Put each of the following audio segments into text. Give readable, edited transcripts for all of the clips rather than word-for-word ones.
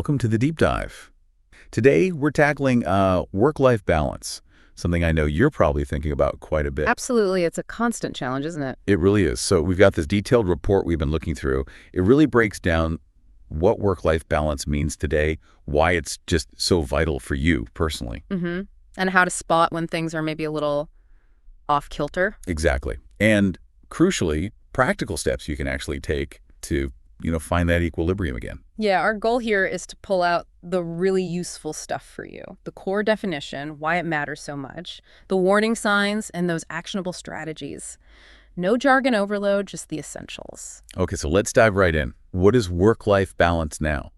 welcome to the Deep Dive. Today, we're tackling work-life balance, something I know you're probably thinking about quite a bit. Absolutely. It's a constant challenge, isn't it? It really is. So we've got this detailed report we've been looking through. It really breaks down what work-life balance means today, why it's just so vital for you personally. And how to spot when things are maybe a little off-kilter. Exactly. And crucially, practical steps you can actually take to find that equilibrium again. Yeah, our goal here is to pull out the really useful stuff for you. The core definition, why it matters so much, the warning signs, and those actionable strategies. No jargon overload, just the essentials. Okay, so let's dive right in. What is work-life balance now?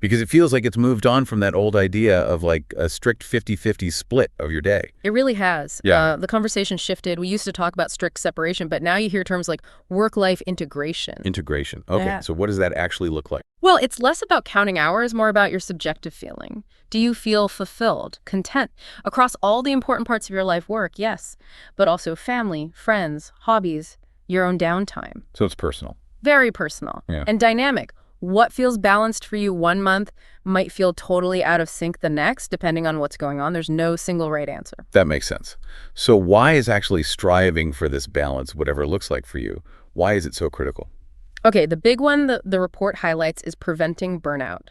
Because it feels like it's moved on from that old idea of like a strict 50-50 split of your day. It really has. Yeah. The conversation shifted. We used to talk about strict separation, but now you hear terms like work-life integration. Integration. Okay, Yeah. So what does that actually look like? Well, it's less about counting hours, more about your subjective feeling. Do you feel fulfilled, content? Across all the important parts of your life, work, yes, but also family, friends, hobbies, your own downtime. So it's personal. Very personal and dynamic. What feels balanced for you one month might feel totally out of sync the next, depending on what's going on. There's no single right answer. That makes sense. So why is actually striving for this balance, whatever it looks like for you, why is it so critical? Okay, the big one the report highlights is preventing burnout.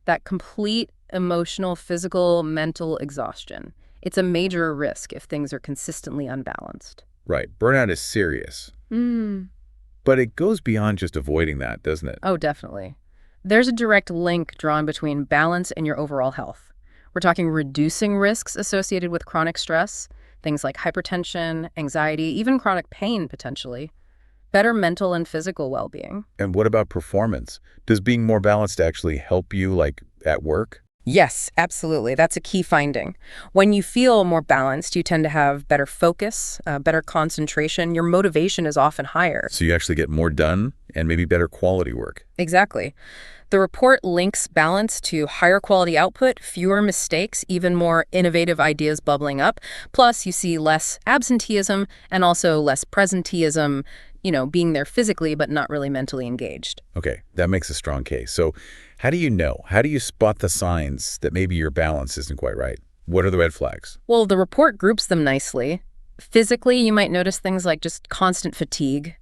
That complete emotional, physical, mental exhaustion. It's a major risk if things are consistently unbalanced. Right. Burnout is serious. But it goes beyond just avoiding that, doesn't it? Oh, definitely. There's a direct link drawn between balance and your overall health. We're talking reducing risks associated with chronic stress, things like hypertension, anxiety, even chronic pain potentially. Better mental and physical well-being. And what about performance? Does being more balanced actually help you, like, at work? Yes, absolutely. That's a key finding. When you feel more balanced, you tend to have better focus, better concentration. Your motivation is often higher. So you actually get more done and maybe better quality work. Exactly. The report links balance to higher quality output, fewer mistakes, even more innovative ideas bubbling up. Plus, you see less absenteeism and also less presenteeism, being there physically but not really mentally engaged. Okay, that makes a strong case. So how do you know? How do you spot the signs that maybe your balance isn't quite right? What are the red flags? Well, the report groups them nicely. Physically, you might notice things like just constant fatigue,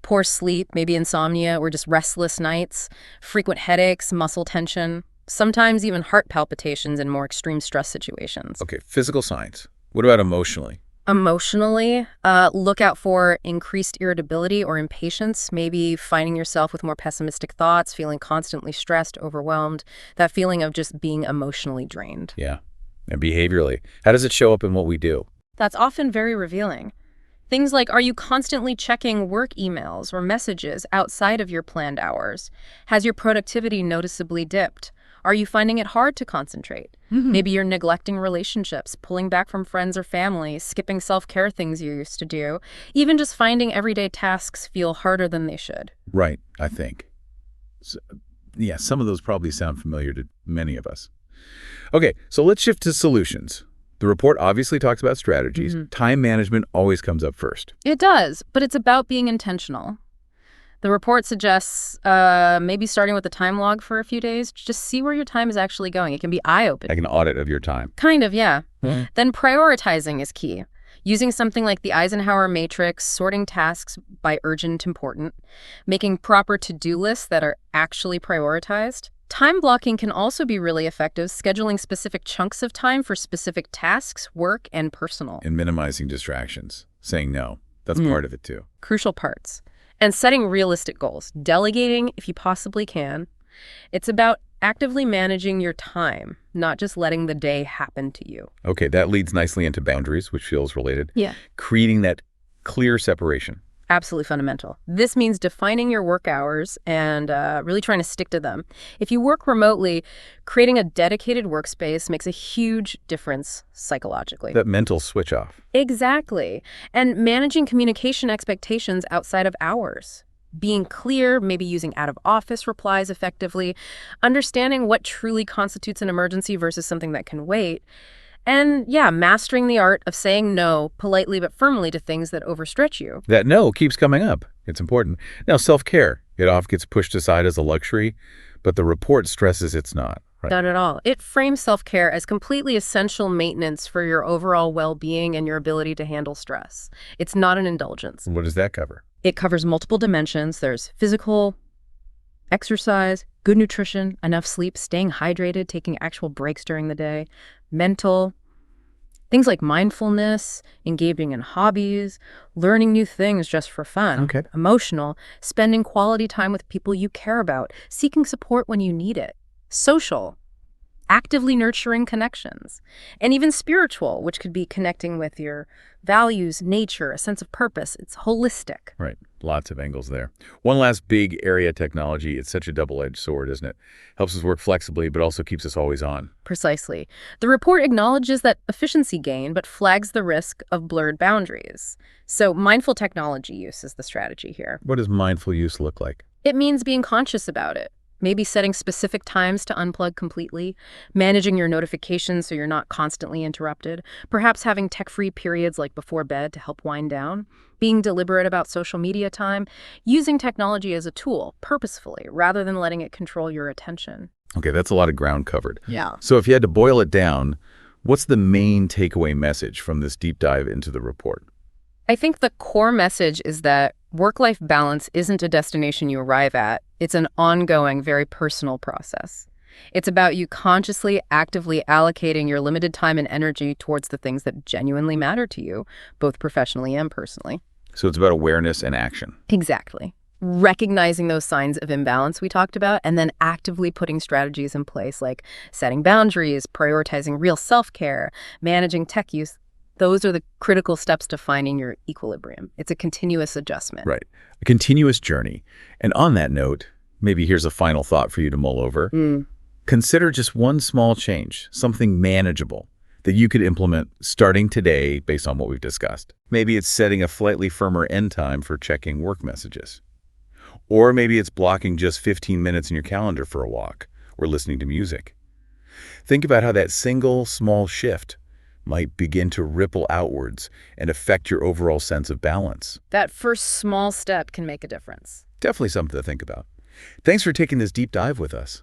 poor sleep, maybe insomnia or just restless nights, frequent headaches, muscle tension, sometimes even heart palpitations in more extreme stress situations. Okay, physical signs. What about emotionally? Emotionally, look out for increased irritability or impatience, maybe finding yourself with more pessimistic thoughts, feeling constantly stressed, overwhelmed, that feeling of just being emotionally drained. Yeah, and behaviorally. How does it show up in what we do? That's often very revealing. Things like, are you constantly checking work emails or messages outside of your planned hours? Has your productivity noticeably dipped? Are you finding it hard to concentrate? Maybe you're neglecting relationships, pulling back from friends or family, skipping self-care things you used to do, even just finding everyday tasks feel harder than they should. Right, I think. So, yeah, some of those probably sound familiar to many of us. Okay, so let's shift to solutions. The report obviously talks about strategies. Time management always comes up first. It does, but it's about being intentional. The report suggests maybe starting with a time log for a few days. Just see where your time is actually going. It can be eye-opening. Like an audit of your time. Kind of, yeah. Then prioritizing is key. Using something like the Eisenhower matrix, sorting tasks by urgent important, making proper to-do lists that are actually prioritized. Time blocking can also be really effective, scheduling specific chunks of time for specific tasks, work, and personal. And minimizing distractions. Saying no. That's part of it too. Crucial parts. And setting realistic goals, delegating if you possibly can. It's about actively managing your time, not just letting the day happen to you. Okay, that leads nicely into boundaries, which feels related. Yeah. Creating that clear separation. Absolutely fundamental. This means defining your work hours and really trying to stick to them. If you work remotely, creating a dedicated workspace makes a huge difference psychologically. That mental switch off. Exactly. And managing communication expectations outside of hours. Being clear, maybe using out-of-office replies effectively, understanding what truly constitutes an emergency versus something that can wait. And yeah, mastering the art of saying no politely but firmly to things that overstretch you. That no keeps coming up. It's important. Now, self-care. It often gets pushed aside as a luxury, but the report stresses it's not. Right. Not at all. It frames self-care as completely essential maintenance for your overall well-being and your ability to handle stress. It's not an indulgence. What does that cover? It covers multiple dimensions. There's physical, exercise, good nutrition, enough sleep, staying hydrated, taking actual breaks during the day, mental, things like mindfulness, engaging in hobbies, learning new things just for fun, Okay. emotional, spending quality time with people you care about, seeking support when you need it, social, actively nurturing connections, and even spiritual, which could be connecting with your values, nature, a sense of purpose. It's holistic. Right. Lots of angles there. One last big area, technology. It's such a double-edged sword, isn't it? Helps us work flexibly, but also keeps us always on. Precisely. The report acknowledges that efficiency gain, but flags the risk of blurred boundaries. So mindful technology use is the strategy here. What does mindful use look like? It means being conscious about it. Maybe setting specific times to unplug completely, managing your notifications so you're not constantly interrupted, perhaps having tech-free periods like before bed to help wind down, being deliberate about social media time, using technology as a tool, purposefully, rather than letting it control your attention. Okay, that's a lot of ground covered. Yeah. So if you had to boil it down, what's the main takeaway message from this deep dive into the report? I think the core message is that work-life balance isn't a destination you arrive at. It's an ongoing, very personal process. It's about you consciously, actively allocating your limited time and energy towards the things that genuinely matter to you, both professionally and personally. So it's about awareness and action. Exactly. Recognizing those signs of imbalance we talked about, and then actively putting strategies in place like setting boundaries, prioritizing real self-care, managing tech use. Those are the critical steps to finding your equilibrium. It's a continuous adjustment. Right. A continuous journey. And on that note, maybe here's a final thought for you to mull over. Consider just one small change, something manageable that you could implement starting today based on what we've discussed. Maybe it's setting a slightly firmer end time for checking work messages. Or maybe it's blocking just 15 minutes in your calendar for a walk or listening to music. Think about how that single small shift might begin to ripple outwards and affect your overall sense of balance. That first small step can make a difference. Definitely something to think about. Thanks for taking this deep dive with us.